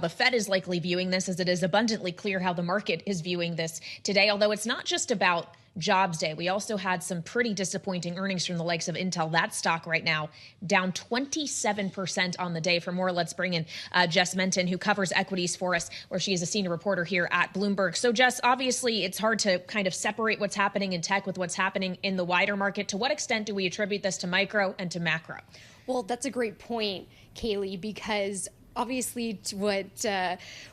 The Fed is likely viewing this, as it is abundantly clear how the market is viewing this today, although it's not just about jobs day. We also had some pretty disappointing earnings from the likes of Intel. That stock right now down 27% on the day. For more, let's bring in Jess Menton, who covers equities for us, where she is a senior reporter here at Bloomberg. So Jess, obviously it's hard to kind of separate what's happening in tech with what's happening in the wider market. To what extent do we attribute this to micro and to macro? Well, that's a great point, Kaylee, because obviously what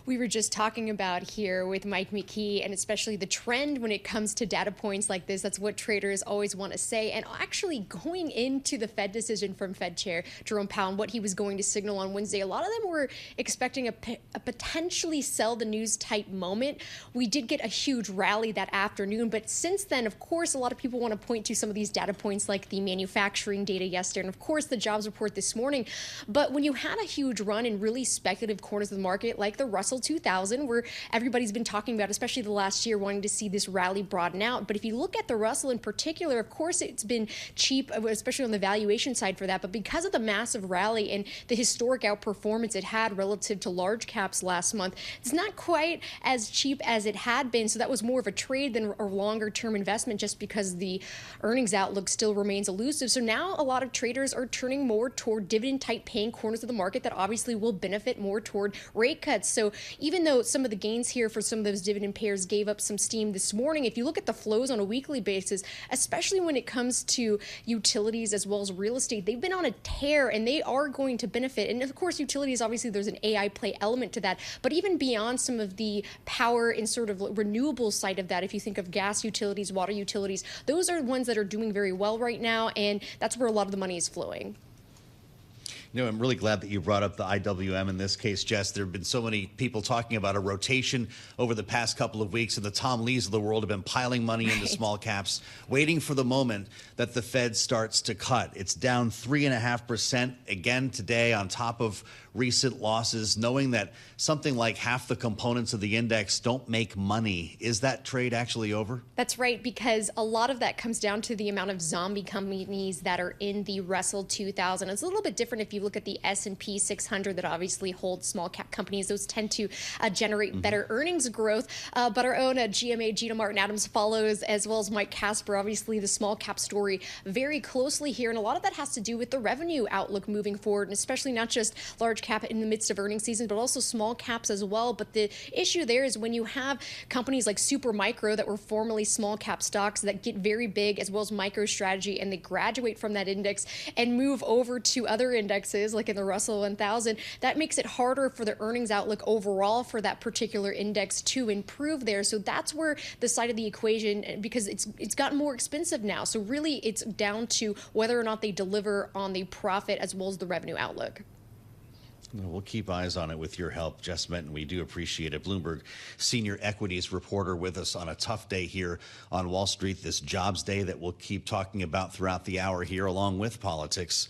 we were just talking about here with Mike McKee, and especially the trend when it comes to data points like this, that's what traders always want to say. And actually going into the Fed decision from Fed Chair Jerome Powell and what he was going to signal on Wednesday, a lot of them were expecting a potentially sell the news type moment. We did get a huge rally that afternoon, but since then, of course, a lot of people want to point to some of these data points like the manufacturing data yesterday and of course the jobs report this morning. But when you had a huge run in really speculative corners of the market like the Russell 2000, where everybody's been talking about, especially the last year, wanting to see this rally broaden out. But if you look at the Russell in particular, of course, it's been cheap, especially on the valuation side for that. But because of the massive rally and the historic outperformance it had relative to large caps last month, it's not quite as cheap as it had been. So that was more of a trade than a longer term investment, just because the earnings outlook still remains elusive. So now a lot of traders are turning more toward dividend type paying corners of the market that obviously will benefit more toward rate cuts. So even though some of the gains here for some of those dividend pairs gave up some steam this morning, if you look at the flows on a weekly basis, especially when it comes to utilities as well as real estate, they've been on a tear and they are going to benefit. And of course, utilities, obviously there's an AI play element to that, but even beyond some of the power and sort of renewable side of that, if you think of gas utilities, water utilities, those are ones that are doing very well right now. And that's where a lot of the money is flowing. You know, I'm really glad that you brought up the IWM in this case, Jess. There have been so many people talking about a rotation over the past couple of weeks, and the Tom Lees of the world have been piling money into small caps, waiting for the moment that the Fed starts to cut. It's down 3.5% again today on top of recent losses, knowing that something like half the components of the index don't make money. Is that trade actually over? That's right, because a lot of that comes down to the amount of zombie companies that are in the Russell 2000. It's a little bit different if you look at the S&P 600 that obviously holds small cap companies. Those tend to generate better earnings growth. But our own GMA, Gina Martin Adams, follows, as well as Mike Casper, obviously the small cap story very closely here. And a lot of that has to do with the revenue outlook moving forward, and especially not just large cap in the midst of earnings season, but also small caps as well. But the issue there is when you have companies like Super Micro that were formerly small cap stocks that get very big, as well as MicroStrategy, and they graduate from that index and move over to other indexes like in the Russell 1000, that makes it harder for the earnings outlook overall for that particular index to improve there. So that's where the side of the equation, because it's gotten more expensive now. So really it's down to whether or not they deliver on the profit as well as the revenue outlook. We'll keep eyes on it with your help, Jess Menton. We do appreciate it. Bloomberg senior equities reporter with us on a tough day here on Wall Street, this jobs day that we'll keep talking about throughout the hour here, along with politics.